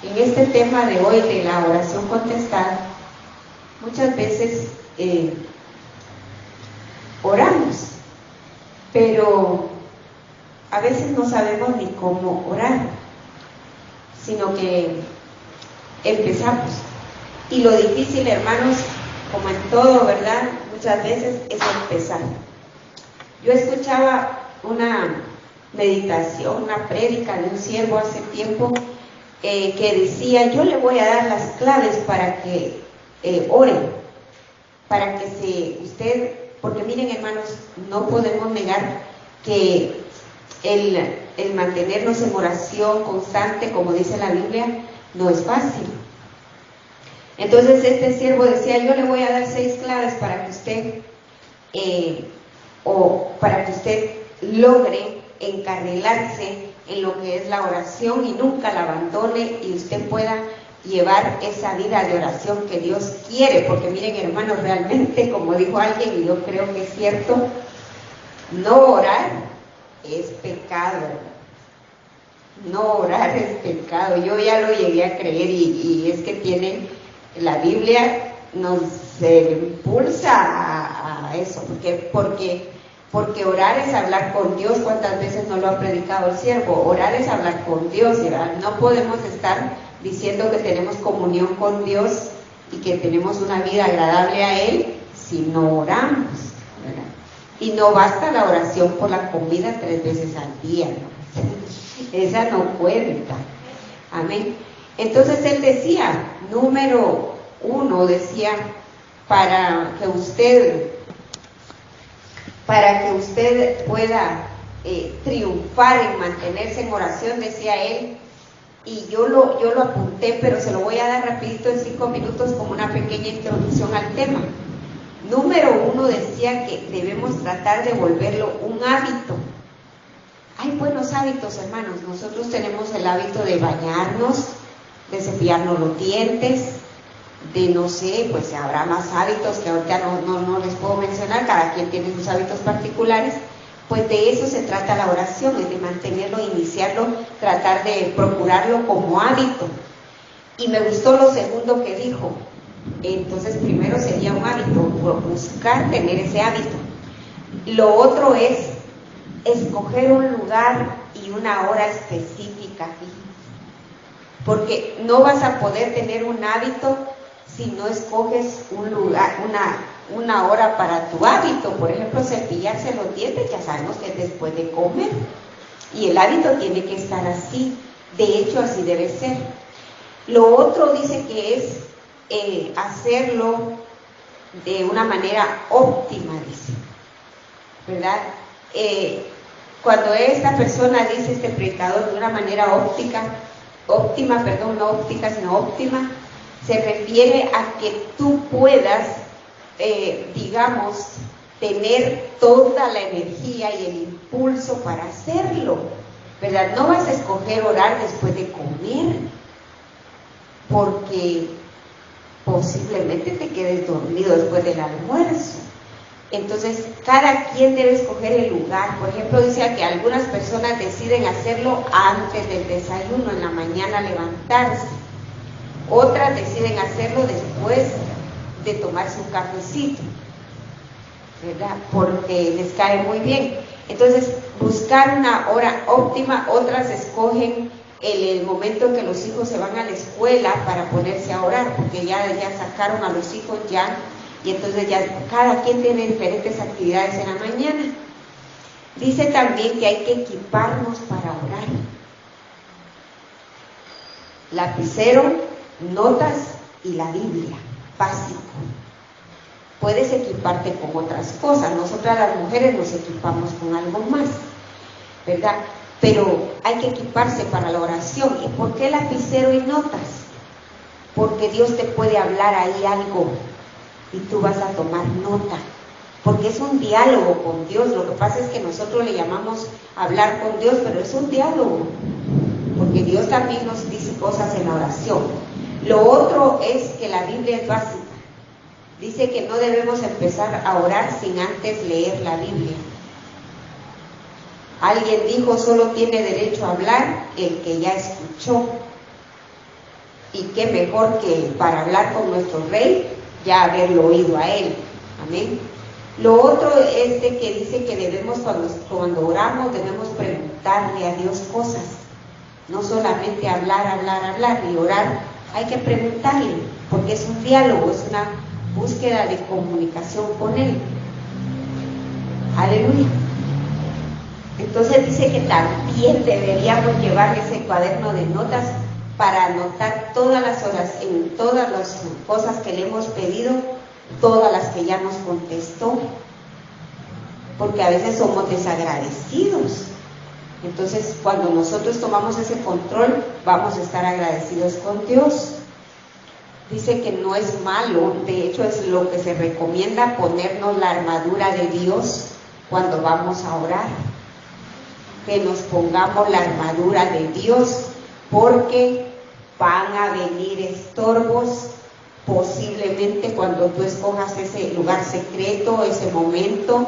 En este tema de hoy de la oración contestada, muchas veces oramos, pero a veces no sabemos ni cómo orar, sino que empezamos. Y lo difícil, hermanos, como en todo, ¿verdad? Muchas veces es empezar. Yo escuchaba una meditación, una prédica de un siervo hace tiempo que decía: yo le voy a dar las claves para que ore, para que usted, porque miren, hermanos, no podemos negar que el mantenernos en oración constante, como dice la Biblia, no es fácil. Entonces este siervo decía: yo le voy a dar 6 claves para que usted logre encarrilarse en lo que es la oración y nunca la abandone, y usted pueda llevar esa vida de oración que Dios quiere. Porque miren, hermanos, realmente, como dijo alguien, y yo creo que es cierto, no orar es pecado. No orar es pecado. Yo ya lo llegué a creer, y es que la Biblia nos impulsa a eso, porque orar es hablar con Dios. ¿Cuántas veces no lo ha predicado el siervo? Orar es hablar con Dios, ¿verdad? No podemos estar diciendo que tenemos comunión con Dios y que tenemos una vida agradable a Él si no oramos, ¿verdad? Y no basta la oración por la comida 3 veces al día, ¿no? Esa no cuenta. Amén. Entonces él decía, número 1, decía, para que usted pueda triunfar en mantenerse en oración, decía él, y yo lo apunté, pero se lo voy a dar rapidito en 5 minutos como una pequeña introducción al tema. Número 1 decía que debemos tratar de volverlo un hábito. Hay buenos hábitos, hermanos. Nosotros tenemos el hábito de bañarnos, de cepillarnos los dientes, de no sé, pues habrá más hábitos que ahorita no les puedo mencionar, cada quien tiene sus hábitos particulares. Pues de eso se trata la oración, es de mantenerlo, iniciarlo, tratar de procurarlo como hábito. Y me gustó lo segundo que dijo. Entonces primero sería un hábito, buscar tener ese hábito. Lo otro es escoger un lugar y una hora específica, porque no vas a poder tener un hábito si no escoges un lugar, una hora para tu hábito. Por ejemplo, cepillarse los dientes, ya sabemos que es después de comer, y el hábito tiene que estar así. De hecho, así debe ser. Lo otro dice que es hacerlo de una manera óptima, dice, ¿verdad? Cuando esta persona dice, este predicador, de una manera óptima, se refiere a que tú puedas, digamos, tener toda la energía y el impulso para hacerlo, ¿verdad? No vas a escoger orar después de comer, porque posiblemente te quedes dormido después del almuerzo. Entonces, cada quien debe escoger el lugar. Por ejemplo, dice que algunas personas deciden hacerlo antes del desayuno, en la mañana levantarse. Otras deciden hacerlo después de tomarse un cafecito, ¿verdad? Porque les cae muy bien. Entonces, buscar una hora óptima. Otras escogen el momento en que los hijos se van a la escuela para ponerse a orar, porque ya sacaron a los hijos ya. Y entonces ya cada quien tiene diferentes actividades en la mañana. Dice también que hay que equiparnos para orar. Lapicero, notas y la Biblia, básico. Puedes equiparte con otras cosas. Nosotras las mujeres nos equipamos con algo más, ¿verdad? Pero hay que equiparse para la oración. ¿Y por qué lapicero y notas? Porque Dios te puede hablar ahí algo y tú vas a tomar nota, porque es un diálogo con Dios. Lo que pasa es que nosotros le llamamos hablar con Dios, pero es un diálogo, porque Dios también nos dice cosas en la oración. Lo otro es que la Biblia es básica. Dice que no debemos empezar a orar sin antes leer la Biblia. Alguien dijo, solo tiene derecho a hablar el que ya escuchó. qué mejor que para hablar con nuestro Rey, ya haberlo oído a Él. Amén. Lo otro es de que dice que debemos, cuando oramos, debemos preguntarle a Dios cosas. No solamente hablar y orar. Hay que preguntarle, porque es un diálogo, es una búsqueda de comunicación con Él. Aleluya. Entonces dice que también deberíamos llevar ese cuaderno de notas para anotar todas las horas, en todas las cosas que le hemos pedido, todas las que ya nos contestó, porque a veces somos desagradecidos. Entonces, cuando nosotros tomamos ese control, vamos a estar agradecidos con Dios. Dice que no es malo, de hecho es lo que se recomienda, ponernos la armadura de Dios cuando vamos a orar. Que nos pongamos la armadura de Dios, porque van a venir estorbos, posiblemente cuando tú escojas ese lugar secreto, ese momento,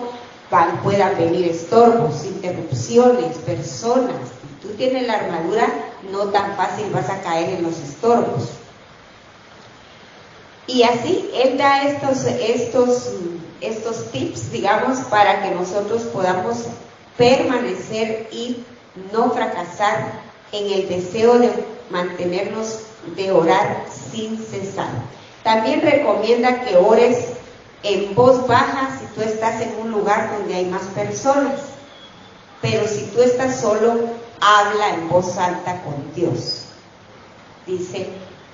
puedan venir estorbos, interrupciones, personas. Si tú tienes la armadura, no tan fácil vas a caer en los estorbos. Y así Él da estos tips, digamos, para que nosotros podamos permanecer y no fracasar en el deseo de mantenernos, de orar sin cesar. También recomienda que ores en voz baja si tú estás en un lugar donde hay más personas, pero si tú estás solo, habla en voz alta con Dios, dice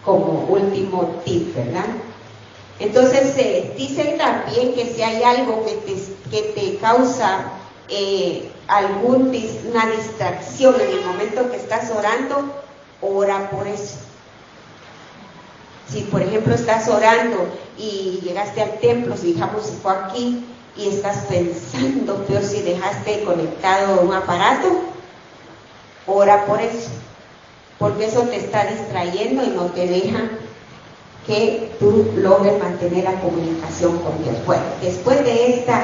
como último tip, ¿verdad? Entonces dicen también que si hay algo que te causa una distracción en el momento que estás orando, ora por eso. Si por ejemplo estás orando y llegaste al templo, si digamos si fue aquí, y estás pensando, peor si dejaste conectado un aparato, ora por eso, porque eso te está distrayendo y no te deja que tú logres mantener la comunicación con Dios. Bueno, después de esta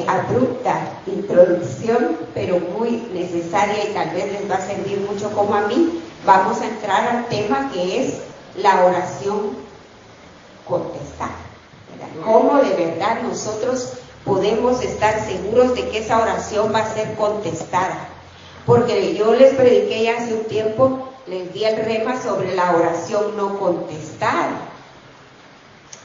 abrupta introducción, pero muy necesaria y tal vez les va a servir mucho como a mí, vamos a entrar al tema que es la oración contestada, ¿verdad? ¿Cómo de verdad nosotros podemos estar seguros de que esa oración va a ser contestada? Porque yo les prediqué ya hace un tiempo, les di el rema sobre la oración no contestada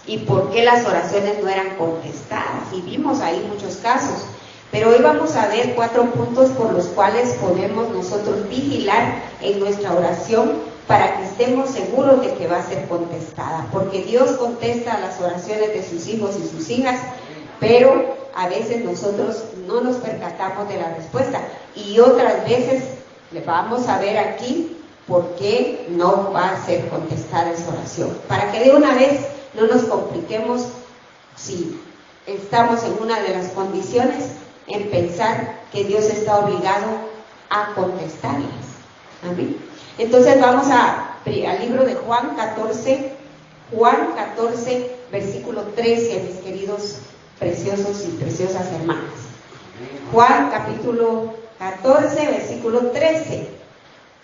y por qué las oraciones no eran contestadas, y vimos ahí muchos casos. Pero hoy vamos a ver 4 puntos por los cuales podemos nosotros vigilar en nuestra oración para que estemos seguros de que va a ser contestada, porque Dios contesta las oraciones de sus hijos y sus hijas, pero a veces nosotros no nos percatamos de la respuesta, y otras veces le vamos a ver aquí por qué no va a ser contestada esa oración, para que de una vez no nos compliquemos si estamos en una de las condiciones en pensar que Dios está obligado a contestarlas. Amén. Entonces vamos al libro de Juan 14, versículo 13, mis queridos preciosos y preciosas hermanas. Juan capítulo 14, versículo 13.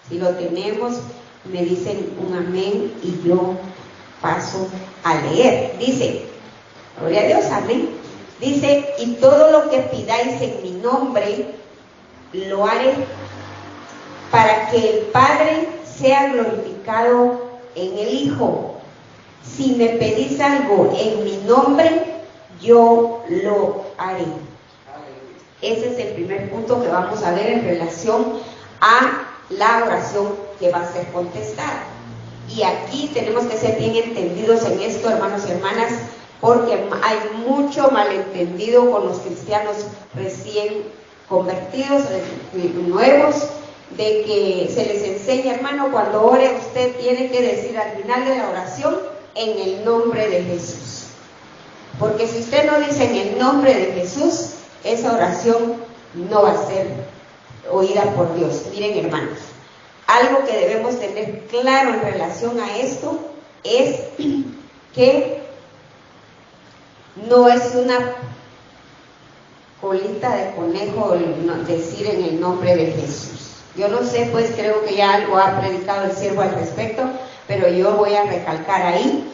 Si lo tenemos, me dicen un amén y yo paso a leer. Dice, gloria a Dios, amén. Dice, y todo lo que pidáis en mi nombre, lo haré, para que el Padre sea glorificado en el Hijo. Si me pedís algo en mi nombre, yo lo haré. Ese es el primer punto que vamos a ver en relación a la oración que va a ser contestada. Y aquí tenemos que ser bien entendidos en esto, hermanos y hermanas, porque hay mucho malentendido con los cristianos recién convertidos, nuevos, de que se les enseña, hermano, cuando ore usted tiene que decir al final de la oración, en el nombre de Jesús. Porque si usted no dice en el nombre de Jesús, esa oración no va a ser oída por Dios. Miren, hermanos, algo que debemos tener claro en relación a esto es que no es una colita de conejo decir en el nombre de Jesús. Yo no sé, pues creo que ya algo ha predicado el siervo al respecto, pero yo voy a recalcar ahí,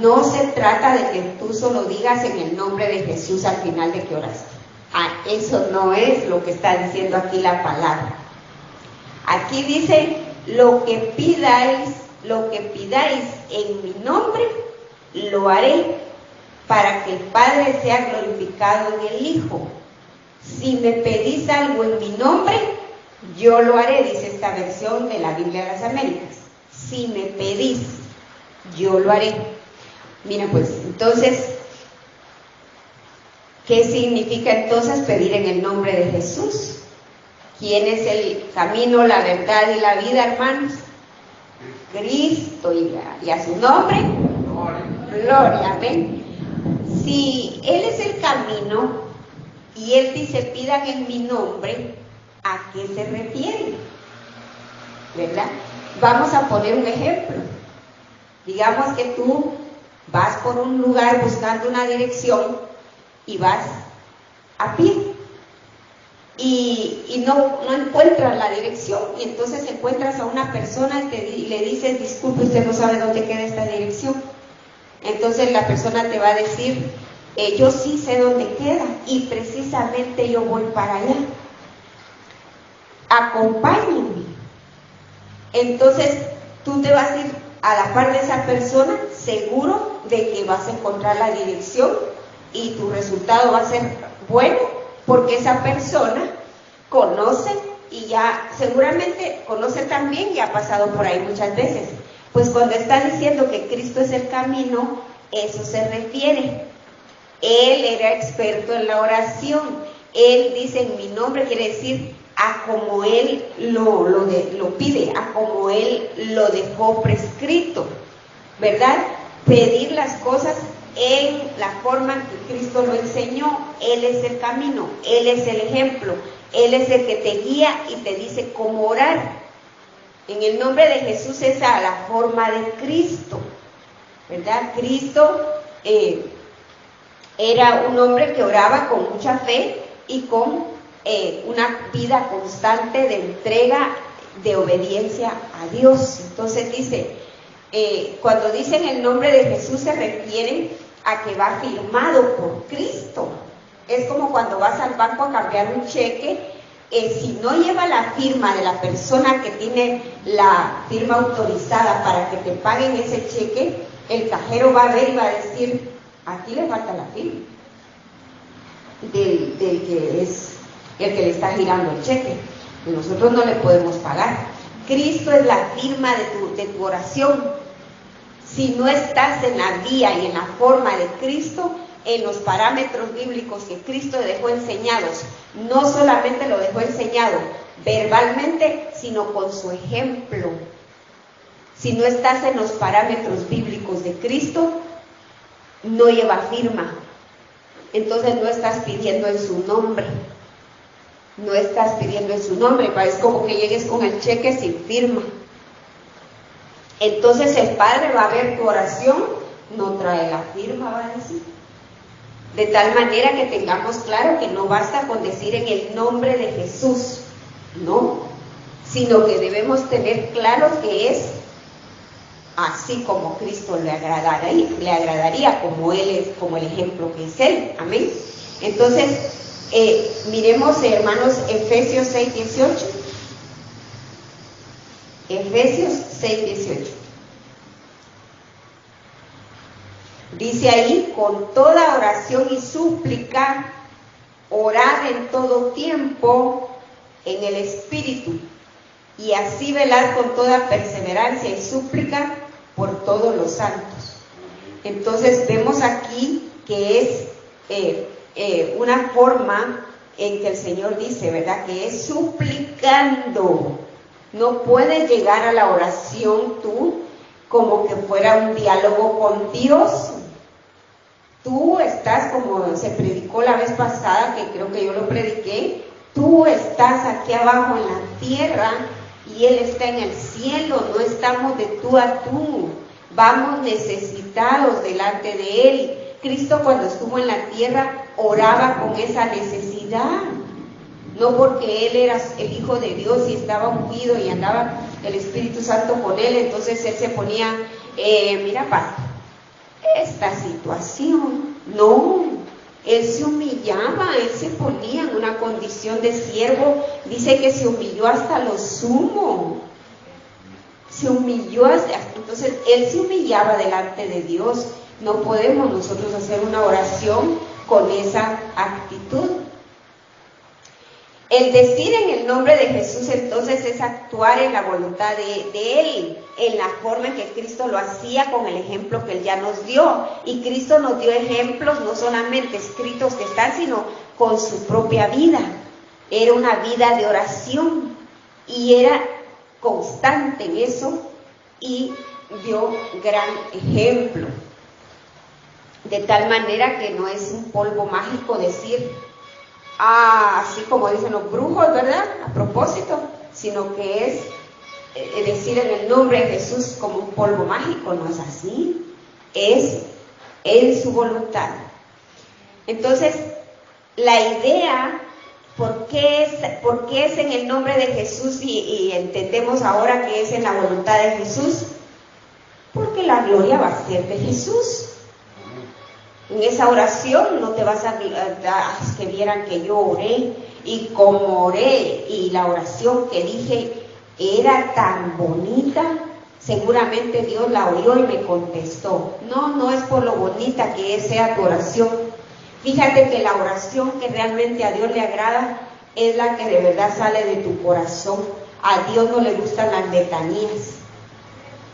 no se trata de que tú solo digas en el nombre de Jesús al final de que oraste. Eso no es lo que está diciendo aquí la palabra. Aquí dice, lo que pidáis en mi nombre, lo haré, para que el Padre sea glorificado en el Hijo. Si me pedís algo en mi nombre, yo lo haré, dice esta versión de la Biblia de las Américas. Si me pedís, yo lo haré. Mira pues, entonces, ¿qué significa entonces pedir en el nombre de Jesús? ¿Quién es el camino, la verdad y la vida, hermanos? Cristo, y a su nombre, gloria, amén. Si Él es el camino y Él dice pidan en mi nombre, ¿a qué se refiere? ¿Verdad? Vamos a poner un ejemplo. Digamos que tú vas por un lugar buscando una dirección y vas a pie y no encuentras la dirección, y entonces encuentras a una persona y le dices, disculpe, usted no sabe dónde queda esta dirección. Entonces la persona te va a decir, yo sí sé dónde queda y precisamente yo voy para allá, acompáñenme. Entonces tú te vas a ir a la par de esa persona, seguro de que vas a encontrar la dirección y tu resultado va a ser bueno, porque esa persona conoce y ya seguramente conoce también y ha pasado por ahí muchas veces. Pues cuando está diciendo que Cristo es el camino, eso se refiere. Él era experto en la oración. Él dice en mi nombre, quiere decir a como Él lo pide, a como Él lo dejó prescrito, ¿verdad? Pedir las cosas en la forma en que Cristo lo enseñó. Él es el camino, Él es el ejemplo, Él es el que te guía y te dice cómo orar. En el nombre de Jesús es a la forma de Cristo, ¿verdad? Cristo era un hombre que oraba con mucha fe y con una vida constante de entrega, de obediencia a Dios. Entonces dice, cuando dicen el nombre de Jesús se refieren a que va firmado por Cristo. Es como cuando vas al banco a cambiar un cheque, si no lleva la firma de la persona que tiene la firma autorizada para que te paguen ese cheque, el cajero va a ver y va a decir, aquí le falta la firma del que es el que le está girando el cheque, y nosotros no le podemos pagar. Cristo es la firma de tu oración. Si no estás en la vía y en la forma de Cristo, en los parámetros bíblicos que Cristo dejó enseñados, no solamente lo dejó enseñado verbalmente, sino con su ejemplo. Si no estás en los parámetros bíblicos de Cristo, no lleva firma. Entonces no estás pidiendo en su nombre. No estás pidiendo en su nombre, es como que llegues con el cheque sin firma. Entonces el Padre va a ver tu oración, no trae la firma, va a decir. De tal manera que tengamos claro que no basta con decir en el nombre de Jesús, no, sino que debemos tener claro que es así como Cristo le agradaría, como Él es, como el ejemplo que es Él. Amén. Entonces, miremos, hermanos, Efesios 6:18. Efesios 6:18. Dice ahí, con toda oración y súplica, orad en todo tiempo en el Espíritu, y así velad con toda perseverancia y súplica por todos los santos. Entonces vemos aquí que es una forma en que el Señor dice, ¿verdad? Que es suplicando. No puedes llegar a la oración tú como que fuera un diálogo con Dios. Tú estás, como se predicó la vez pasada, que creo que yo lo prediqué, tú estás aquí abajo en la tierra y Él está en el cielo. No estamos de tú a tú, vamos necesitados delante de Él. Cristo, cuando estuvo en la tierra, oraba con esa necesidad. no porque él era el Hijo de Dios y estaba ungido y andaba el Espíritu Santo con él, entonces él se ponía, mira, pastor, esta situación, no, él se humillaba, él se ponía en una condición de siervo, dice que se humilló hasta lo sumo, se humilló entonces él se humillaba delante de Dios. No podemos nosotros hacer una oración con esa actitud. El decir en el nombre de Jesús entonces es actuar en la voluntad de Él, en la forma en que Cristo lo hacía con el ejemplo que Él ya nos dio. Y Cristo nos dio ejemplos no solamente escritos que están, sino con su propia vida. Era una vida de oración y era constante en eso y dio gran ejemplo. De tal manera que no es un polvo mágico decir, así como dicen los brujos, ¿verdad? A propósito, sino que es decir en el nombre de Jesús como un polvo mágico, no es así, es en su voluntad. Entonces, la idea, ¿por qué es en el nombre de Jesús y entendemos ahora que es en la voluntad de Jesús? Porque la gloria va a ser de Jesús. En esa oración no te vas a que vieran que yo oré y como oré y la oración que dije era tan bonita, seguramente Dios la oyó y me contestó. No es por lo bonita que sea tu oración. Fíjate que la oración que realmente a Dios le agrada es la que de verdad sale de tu corazón. A Dios no le gustan las letanías.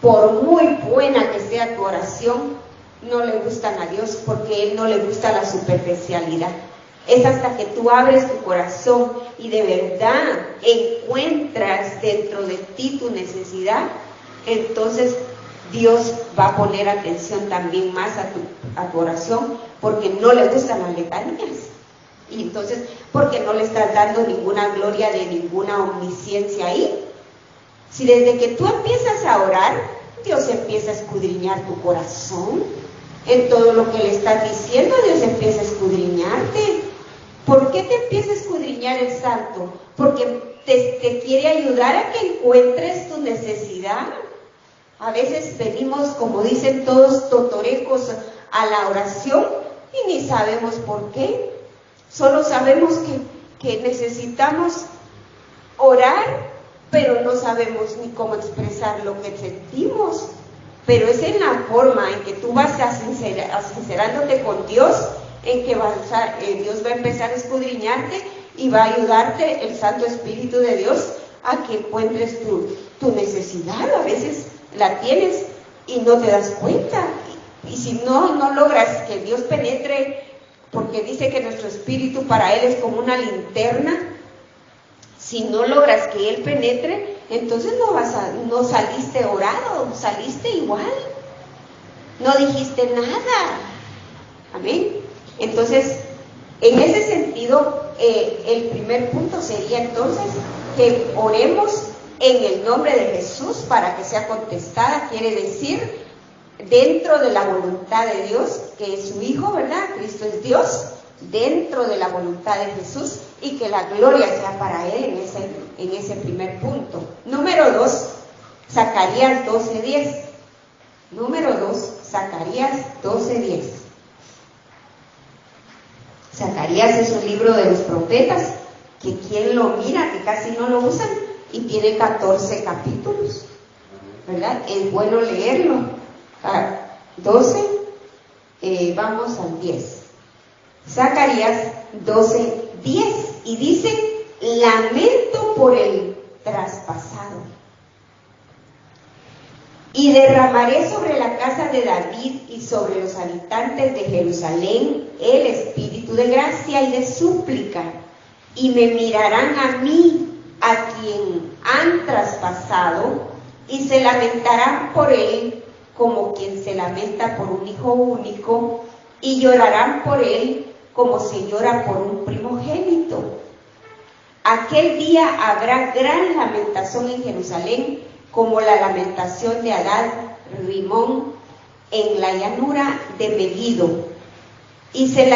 Por muy buena que sea tu oración, no le gustan a Dios porque Él no le gusta la superficialidad. Es hasta que tú abres tu corazón y de verdad encuentras dentro de ti tu necesidad, entonces Dios va a poner atención también más a tu oración, porque no le gustan las letanías. Y entonces, porque no le estás dando ninguna gloria de ninguna omnisciencia ahí. Si desde que tú empiezas a orar, Dios empieza a escudriñar tu corazón. En todo lo que le estás diciendo, Dios empieza a escudriñarte. ¿Por qué te empieza a escudriñar el santo? Porque te quiere ayudar a que encuentres tu necesidad. A veces venimos, como dicen todos, totorecos a la oración y ni sabemos por qué. Solo sabemos que necesitamos orar, pero no sabemos ni cómo expresar lo que sentimos. Pero es en la forma en que tú vas sincerándote con Dios, en que Dios va a empezar a escudriñarte y va a ayudarte el Santo Espíritu de Dios a que encuentres tu necesidad. A veces la tienes y no te das cuenta. Y si no logras que Dios penetre, porque dice que nuestro espíritu para Él es como una linterna, si no logras que Él penetre, entonces no saliste orado, saliste igual, no dijiste nada. Amén. Entonces, en ese sentido, el primer punto sería entonces que oremos en el nombre de Jesús para que sea contestada. Quiere decir, dentro de la voluntad de Dios, que es su Hijo, ¿verdad? Cristo es Dios, dentro de la voluntad de Jesús, y que la gloria sea para Él en ese primer punto. Número 2, Zacarías 12:10. Número 2, Zacarías 12:10. Zacarías es un libro de los profetas, que quien lo mira, que casi no lo usan, y tiene 14 capítulos, ¿verdad? Es bueno leerlo. 12, vamos al 10. Zacarías 12:10, y dice: lamento por el traspasado, y derramaré sobre la casa de David y sobre los habitantes de Jerusalén el espíritu de gracia y de súplica, y me mirarán a mí, a quien han traspasado, y se lamentarán por él como quien se lamenta por un hijo único, y llorarán por él como se llora por un primogénito. Aquel día habrá gran lamentación en Jerusalén, como la lamentación de Adad Rimón en la llanura de Megiddo. Y se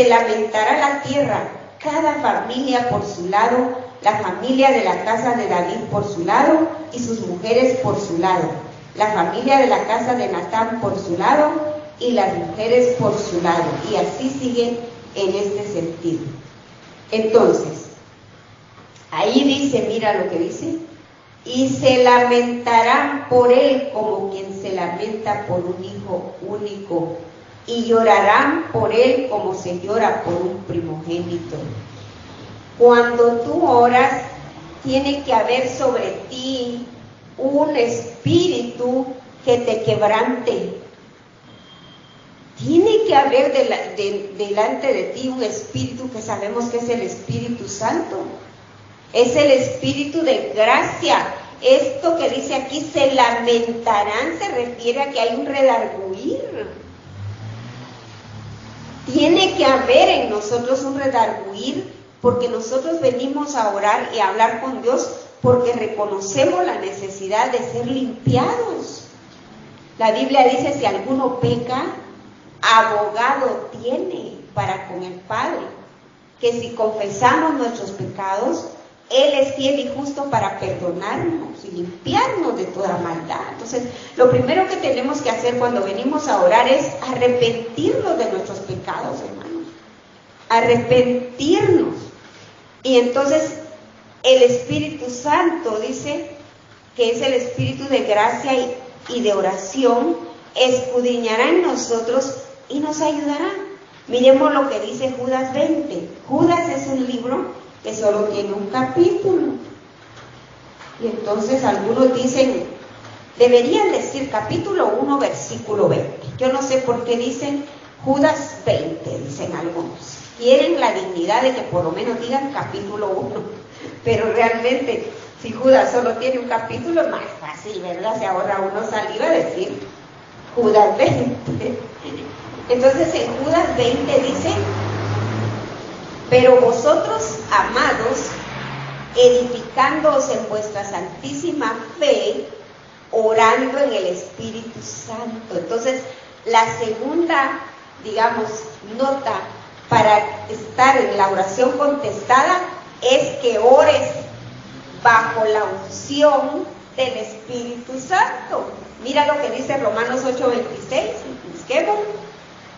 lamentará la tierra, cada familia por su lado, la familia de la casa de David por su lado y sus mujeres por su lado, la familia de la casa de Natán por su lado y las mujeres por su lado, y así siguen en este sentido. Entonces, ahí dice, mira lo que dice, y se lamentarán por él como quien se lamenta por un hijo único, y llorarán por él como se llora por un primogénito. Cuando tú oras, tiene que haber sobre ti un espíritu que te quebrante. Tiene que haber delante de ti un espíritu que sabemos que es el Espíritu Santo. Es el espíritu de gracia. Esto que dice aquí, se lamentarán, se refiere a que hay un redarguir. Tiene que haber en nosotros un redarguir, porque nosotros venimos a orar y a hablar con Dios porque reconocemos la necesidad de ser limpiados. La Biblia dice, si alguno peca, abogado tiene para con el Padre, que si confesamos nuestros pecados, Él es fiel y justo para perdonarnos y limpiarnos de toda maldad. Entonces, lo primero que tenemos que hacer cuando venimos a orar es arrepentirnos de nuestros pecados, hermanos. Arrepentirnos. Y entonces, el Espíritu Santo dice que es el Espíritu de gracia y de oración, escudriñará en nosotros y nos ayudará. Miremos lo que dice Judas 20. Judas es un libro que solo tiene un capítulo. Y entonces algunos dicen, deberían decir capítulo 1, versículo 20. Yo no sé por qué dicen Judas 20, dicen algunos. Quieren la dignidad de que por lo menos digan capítulo 1. Pero realmente, si Judas solo tiene un capítulo, es más fácil, ¿verdad? Se ahorra uno salir a decir Judas 20. Entonces en Judas 20 dice, pero vosotros, amados, edificándoos en vuestra santísima fe, orando en el Espíritu Santo. Entonces, la segunda, digamos, nota para estar en la oración contestada es que ores bajo la unción del Espíritu Santo. Mira lo que dice Romanos 8:26. Busquemos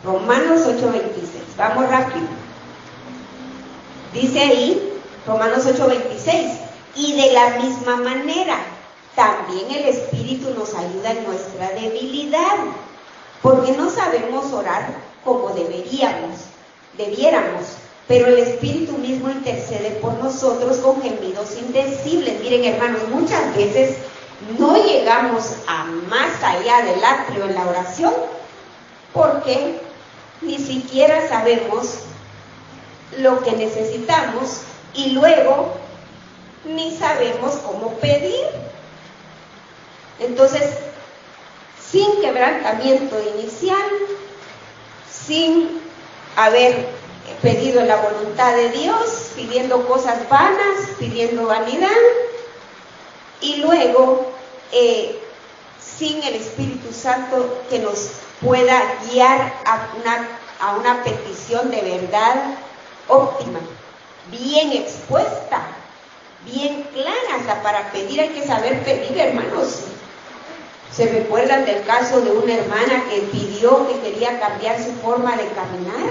Romanos 8:26. Vamos rápido. Dice ahí, Romanos 8:26, y de la misma manera, también el Espíritu nos ayuda en nuestra debilidad, porque no sabemos orar como debiéramos, pero el Espíritu mismo intercede por nosotros con gemidos indecibles. Miren, hermanos, muchas veces no llegamos a más allá del atrio en la oración, porque ni siquiera sabemos lo que necesitamos y luego ni sabemos cómo pedir. Entonces, sin quebrantamiento inicial, sin haber pedido la voluntad de Dios, pidiendo cosas vanas, pidiendo vanidad, y luego sin el Espíritu Santo que nos pueda guiar a una petición de verdad óptima, bien expuesta, bien clara. Hasta para pedir hay que saber pedir, hermanos. ¿Se recuerdan del caso de una hermana que pidió que quería cambiar su forma de caminar?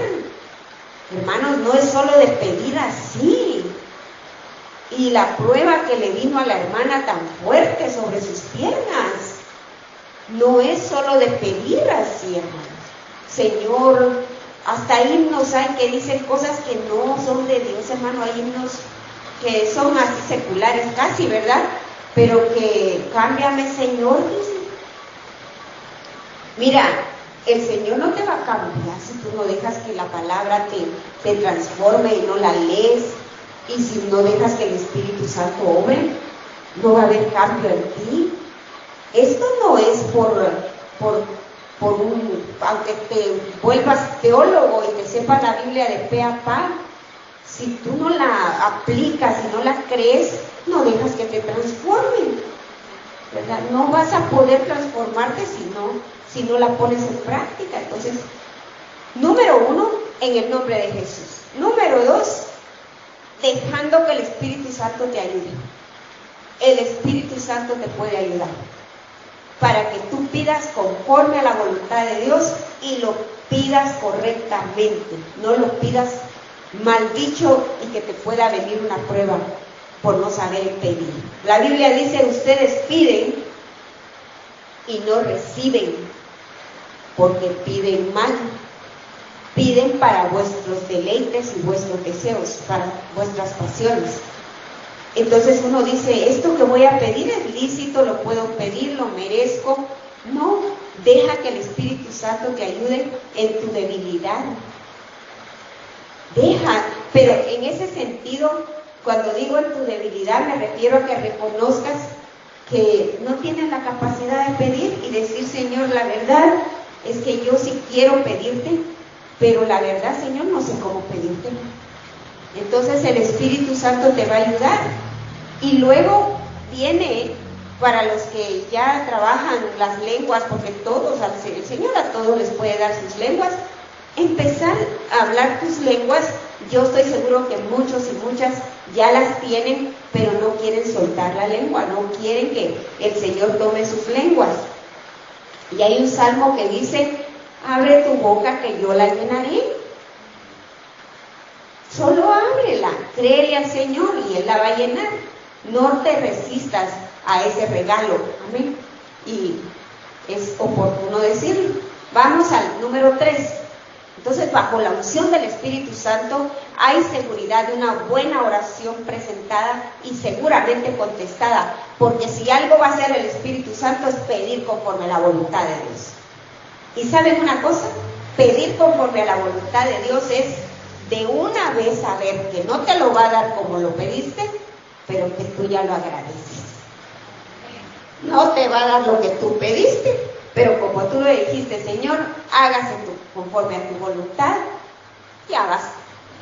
Hermanos, no es solo de pedir así. Y la prueba que le vino a la hermana tan fuerte sobre sus piernas, no es solo de pedir así, hermanos. Señor, hasta himnos hay que dicen cosas que no son de Dios, hermano. Hay himnos que son así seculares casi, ¿verdad? Pero que cámbiame, Señor, dice. Mira, el Señor no te va a cambiar si tú no dejas que la palabra te transforme y no la lees, y si no dejas que el Espíritu Santo obre, no va a haber cambio en ti. Esto no es aunque te vuelvas teólogo y te sepas la Biblia de pe a pa, si tú no la aplicas y no la crees, no dejas que te transforme, ¿verdad? No vas a poder transformarte si no la pones en práctica. Entonces, número 1, en el nombre de Jesús. Número 2, dejando que el Espíritu Santo te ayude. El Espíritu Santo te puede ayudar para que tú pidas conforme a la voluntad de Dios y lo pidas correctamente, no lo pidas mal dicho y que te pueda venir una prueba por no saber pedir. La Biblia dice, ustedes piden y no reciben porque piden mal. Piden para vuestros deleites y vuestros deseos, para vuestras pasiones. Entonces uno dice, esto que voy a pedir es lícito, lo puedo pedir, lo merezco. No, deja que el Espíritu Santo te ayude en tu debilidad. Deja, pero en ese sentido, cuando digo en tu debilidad, me refiero a que reconozcas que no tienes la capacidad de pedir y decir, Señor, la verdad es que yo sí quiero pedirte, pero la verdad, Señor, no sé cómo pedirte. Entonces el Espíritu Santo te va a ayudar. Y luego viene, para los que ya trabajan las lenguas, porque todos, el Señor a todos les puede dar sus lenguas, empezar a hablar tus lenguas. Yo estoy seguro que muchos y muchas ya las tienen, pero no quieren soltar la lengua, no quieren que el Señor tome sus lenguas. Y hay un salmo que dice, abre tu boca que yo la llenaré. Solo ábrela, créele al Señor y Él la va a llenar. No te resistas a ese regalo, amén. Y es oportuno decirlo. Vamos al número 3. Entonces, bajo la unción del Espíritu Santo, hay seguridad de una buena oración presentada y seguramente contestada, porque si algo va a hacer el Espíritu Santo es pedir conforme a la voluntad de Dios. ¿Y saben una cosa? Pedir conforme a la voluntad de Dios es de una vez saber que no te lo va a dar como lo pediste, pero que tú ya lo agradeces. No te va a dar lo que tú pediste, pero como tú lo dijiste, Señor, hágase conforme a tu voluntad, ya vas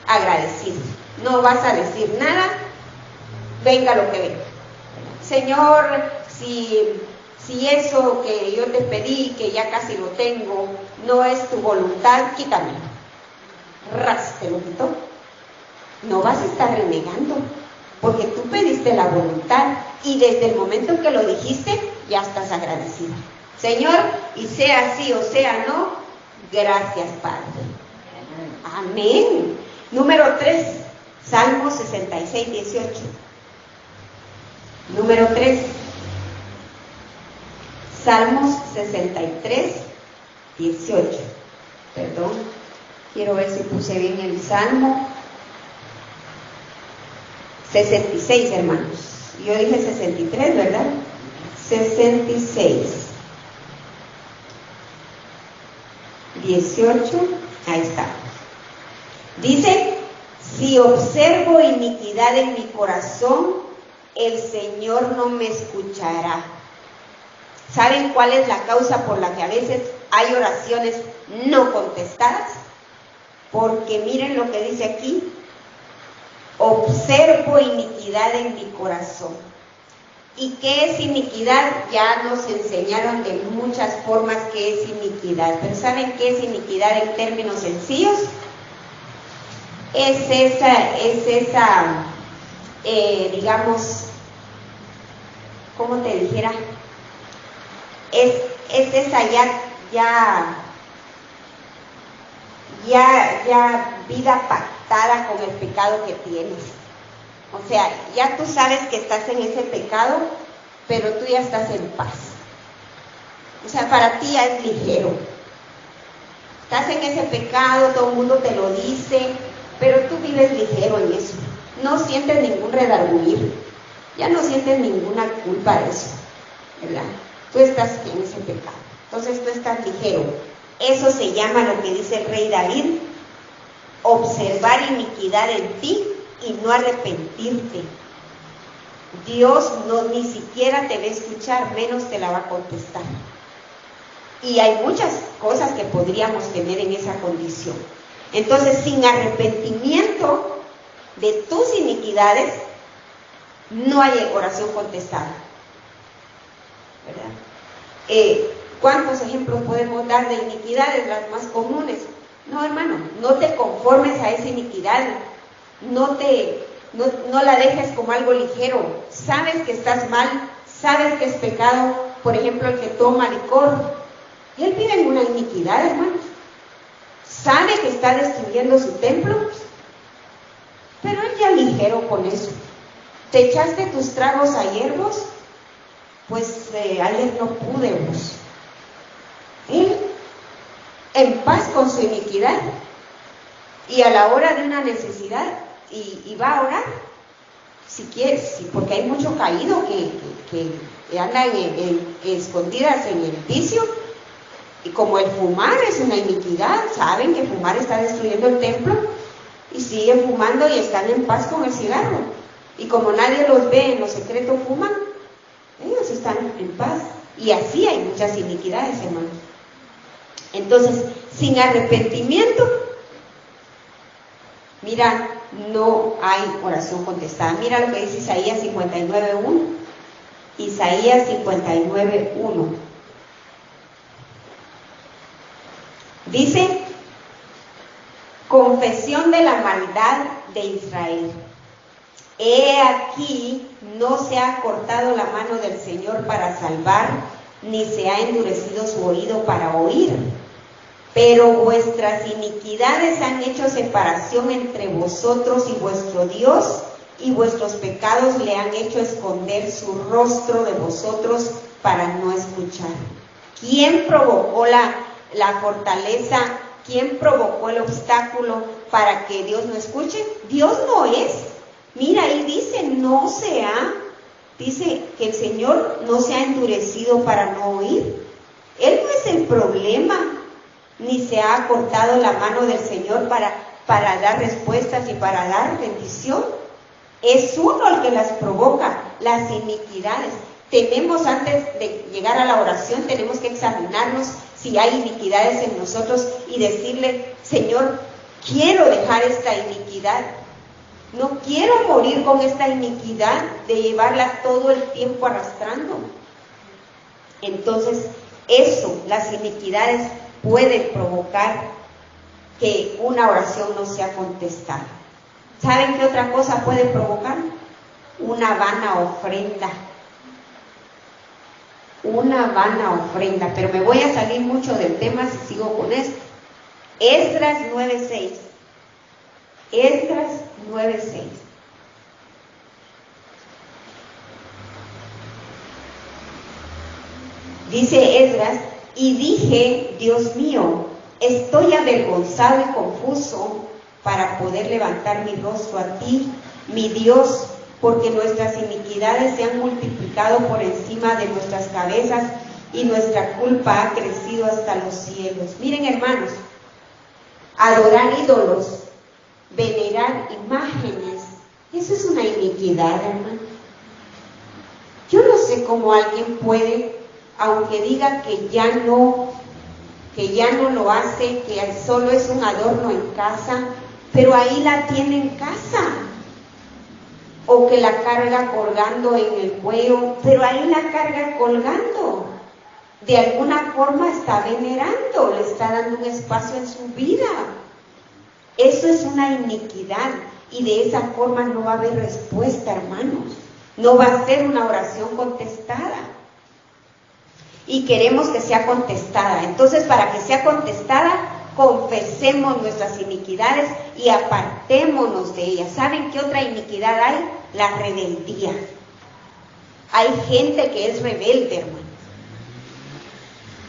agradecido. No vas a decir nada, venga lo que venga. Señor, si eso que yo te pedí, que ya casi lo tengo, no es tu voluntad, quítamelo. Ras, te lo quitó. No vas a estar renegando, porque tú pediste la voluntad y desde el momento en que lo dijiste, ya estás agradecido. Señor, y sea así o sea no, gracias, Padre. Amén. Número 3, Salmo 66, 18. Número 3, Salmos 63, 18. Perdón, quiero ver si puse bien el Salmo. 66, hermanos. Yo dije 63, ¿verdad? 66. 18, ahí está. Dice, si observo iniquidad en mi corazón, el Señor no me escuchará. ¿Saben cuál es la causa por la que a veces hay oraciones no contestadas? Porque miren lo que dice aquí. Observo iniquidad en mi corazón. ¿Y qué es iniquidad? Ya nos enseñaron de muchas formas qué es iniquidad. Pero ¿saben qué es iniquidad en términos sencillos? Es esa, digamos, ¿cómo te dijera? Es esa ya vida pactada con el pecado que tienes. O sea, ya tú sabes que estás en ese pecado, pero tú ya estás en paz. O sea, para ti ya es ligero. Estás en ese pecado, todo el mundo te lo dice, pero tú vives ligero en eso. No sientes ningún redarguir, ya no sientes ninguna culpa de eso, ¿verdad? Tú estás en ese pecado, entonces tú estás ligero. Eso se llama, lo que dice el rey David, observar iniquidad en ti y no arrepentirte. Dios ni siquiera te va a escuchar, menos te la va a contestar. Y hay muchas cosas que podríamos tener en esa condición. Entonces, sin arrepentimiento de tus iniquidades, no hay oración contestada, ¿verdad? ¿Cuántos ejemplos podemos dar de iniquidades, las más comunes? No, hermano, no te conformes a esa iniquidad, no te no la dejes como algo ligero. Sabes que estás mal, sabes que es pecado. Por ejemplo, el que toma licor, él vive en una iniquidad, hermanos. Sabe que está destruyendo su templo, pero él ya ligero con eso. ¿Te echaste tus tragos ayer vos? Pues ayer no pude vos. Él en paz con su iniquidad, y a la hora de una necesidad y va a orar si quieres, porque hay mucho caído que andan escondidas en el vicio, y como el fumar es una iniquidad, saben que fumar está destruyendo el templo y siguen fumando y están en paz con el cigarro, y como nadie los ve en lo secreto fuman, ellos están en paz. Y así hay muchas iniquidades, hermanos. Entonces, sin arrepentimiento, mira, no hay oración contestada. Mira lo que dice Isaías 59:1. Isaías 59:1. Dice: confesión de la maldad de Israel. He aquí, no se ha cortado la mano del Señor para salvar, ni se ha endurecido su oído para oír. Pero vuestras iniquidades han hecho separación entre vosotros y vuestro Dios, y vuestros pecados le han hecho esconder su rostro de vosotros para no escuchar. ¿Quién provocó la fortaleza? ¿Quién provocó el obstáculo para que Dios no escuche? Dios no es. Mira, ahí dice que el Señor no se ha endurecido para no oír. Él no es el problema, ni se ha cortado la mano del Señor para dar respuestas y para dar bendición. Es uno el que las provoca, las iniquidades. Tenemos, antes de llegar a la oración, tenemos que examinarnos si hay iniquidades en nosotros y decirle: Señor, quiero dejar esta iniquidad. No quiero morir con esta iniquidad de llevarla todo el tiempo arrastrando. Entonces, las iniquidades pueden provocar que una oración no sea contestada. ¿Saben qué otra cosa puede provocar? Una vana ofrenda. Una vana ofrenda. Pero me voy a salir mucho del tema si sigo con esto. Esdras 9:6. Esdras 9:6. Dice Esdras: y dije, Dios mío, estoy avergonzado y confuso para poder levantar mi rostro a ti, mi Dios, porque nuestras iniquidades se han multiplicado por encima de nuestras cabezas y nuestra culpa ha crecido hasta los cielos. Miren, hermanos, adorar ídolos, venerar imágenes, eso es una iniquidad, hermano. Yo no sé cómo alguien puede, aunque diga que ya no lo hace, que solo es un adorno en casa, pero ahí la tiene en casa, o que la carga colgando en el cuello, pero ahí la carga colgando. De alguna forma está venerando, le está dando un espacio en su vida. Eso es una iniquidad, y de esa forma no va a haber respuesta, hermanos. No va a ser una oración contestada. Y queremos que sea contestada. Entonces, para que sea contestada, confesemos nuestras iniquidades y apartémonos de ellas. ¿Saben qué otra iniquidad hay? La rebeldía. Hay gente que es rebelde, hermanos.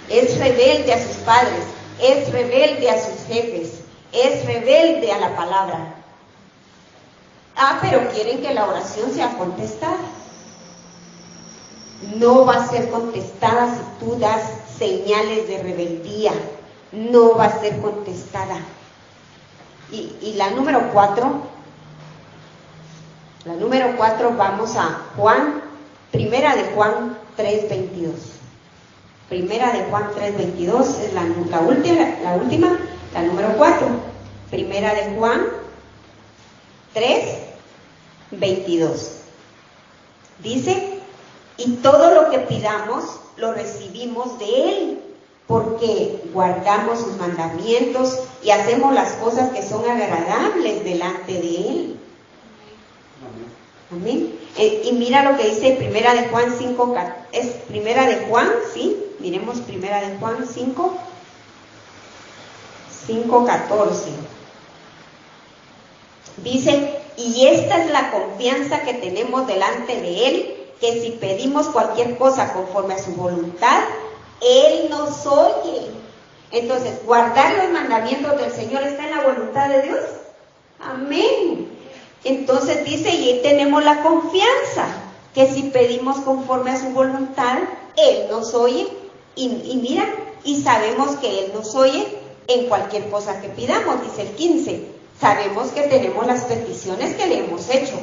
Es rebelde a sus padres, es rebelde a sus jefes, es rebelde a la palabra. Pero quieren que la oración sea contestada. No va a ser contestada si tú das señales de rebeldía. No va a ser contestada. Y la número 4, vamos a Primera de Juan 3:22. Primera de Juan 3:22 es la última, la número 4. Primera de Juan 3:22. Dice: y todo lo que pidamos lo recibimos de Él, porque guardamos sus mandamientos y hacemos las cosas que son agradables delante de Él. Amén. Y mira lo que dice Primera de Juan 5, es Primera de Juan, ¿sí? Miremos Primera de Juan 5:14. Dice, y esta es la confianza que tenemos delante de Él, que si pedimos cualquier cosa conforme a su voluntad, Él nos oye. Entonces, guardar los mandamientos del Señor está en la voluntad de Dios. Amén. Entonces dice, y ahí tenemos la confianza, que si pedimos conforme a su voluntad, Él nos oye. Y mira, y sabemos que Él nos oye en cualquier cosa que pidamos, dice el 15. Sabemos que tenemos las peticiones que le hemos hecho.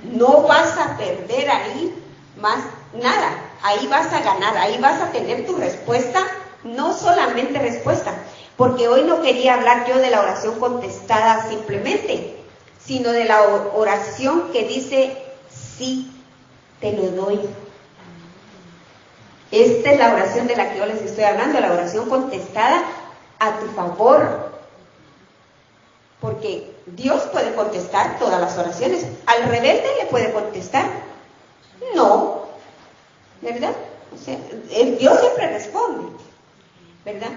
No vas a perder ahí más nada. Ahí vas a ganar, ahí vas a tener tu respuesta, no solamente respuesta. Porque hoy no quería hablar yo de la oración contestada simplemente, sino de la oración que dice, sí, te lo doy. Esta es la oración de la que yo les estoy hablando, la oración contestada a tu favor. Porque Dios puede contestar todas las oraciones. ¿Al rebelde le puede contestar? No, ¿verdad? O sea, Dios siempre responde, ¿verdad?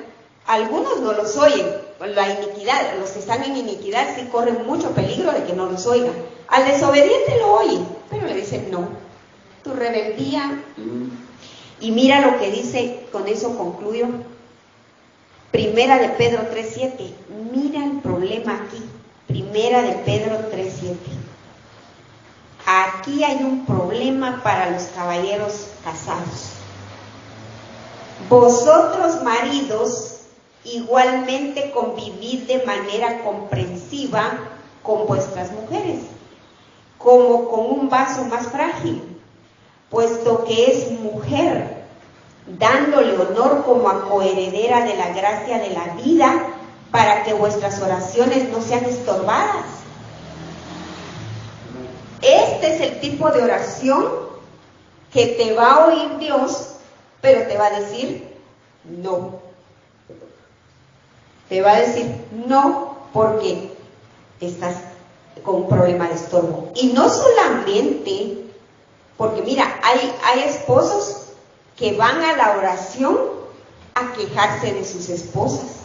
Algunos no los oyen, la iniquidad, los que están en iniquidad sí corren mucho peligro de que no los oigan. Al desobediente lo oyen, pero le dicen no, tu rebeldía. Y mira lo que dice, con eso concluyo, Primera de Pedro 3:7. Mira el problema aquí, Primera de Pedro 3:7. Aquí hay un problema para los caballeros casados. Vosotros, maridos, igualmente convivid de manera comprensiva con vuestras mujeres, como con un vaso más frágil, puesto que es mujer, dándole honor como a coheredera de la gracia de la vida, para que vuestras oraciones no sean estorbadas. Este es el tipo de oración que te va a oír Dios, pero te va a decir no. Te va a decir no porque estás con un problema de estorbo. Y no solamente, porque mira, hay esposos que van a la oración a quejarse de sus esposas.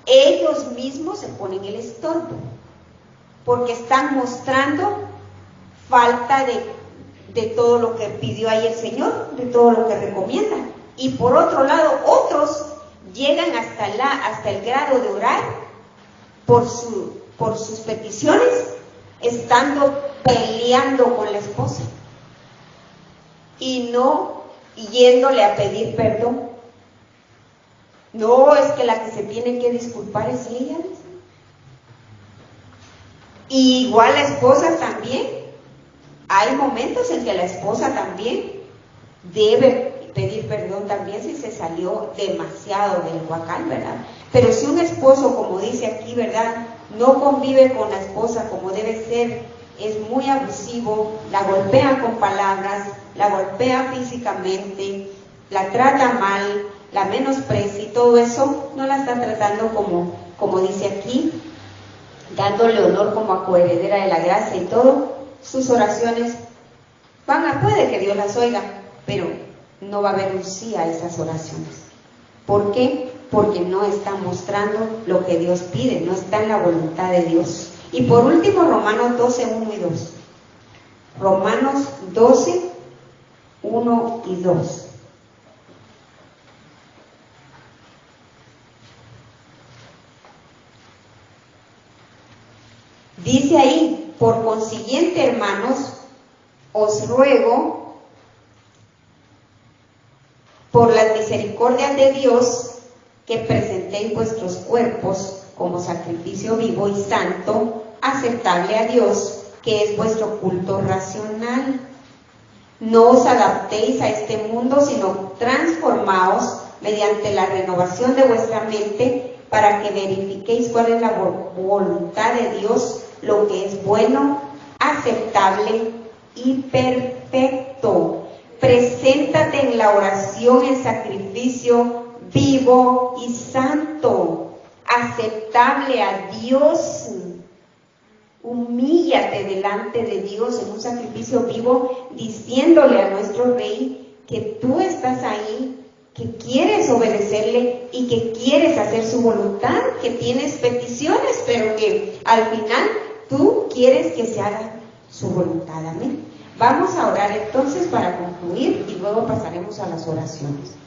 Ellos mismos se ponen el estorbo, porque están mostrando falta de todo lo que pidió ahí el Señor, de todo lo que recomienda. Y por otro lado, otros llegan hasta el grado de orar por sus peticiones, estando peleando con la esposa y no yéndole a pedir perdón. No, es que la que se tiene que disculpar es ella. Y igual la esposa también. Hay momentos en que la esposa también debe pedir perdón también si se salió demasiado del huacal, ¿verdad? Pero si un esposo, como dice aquí, ¿verdad?, no convive con la esposa como debe ser, es muy abusivo, la golpea con palabras, la golpea físicamente, la trata mal, la menosprecia y todo eso, no la está tratando como dice aquí, dándole honor como a coheredera de la gracia y todo, sus oraciones puede que Dios las oiga, pero no va a haber un sí a esas oraciones. ¿Por qué? Porque no está mostrando lo que Dios pide, no está en la voluntad de Dios. Y por último, Romanos 12, 1 y 2. Romanos 12, 1 y 2. Dice ahí, por consiguiente, hermanos, os ruego por las misericordias de Dios que presentéis vuestros cuerpos como sacrificio vivo y santo, aceptable a Dios, que es vuestro culto racional. No os adaptéis a este mundo, sino transformaos mediante la renovación de vuestra mente, para que verifiquéis cuál es la voluntad de Dios, lo que es bueno, aceptable y perfecto. Preséntate en la oración en sacrificio vivo y santo, aceptable a Dios. Humíllate delante de Dios en un sacrificio vivo, diciéndole a nuestro Rey que tú estás ahí, que quieres obedecerle y que quieres hacer su voluntad, que tienes peticiones, pero que al final tú quieres que se haga su voluntad. Amén. Vamos a orar entonces para concluir y luego pasaremos a las oraciones.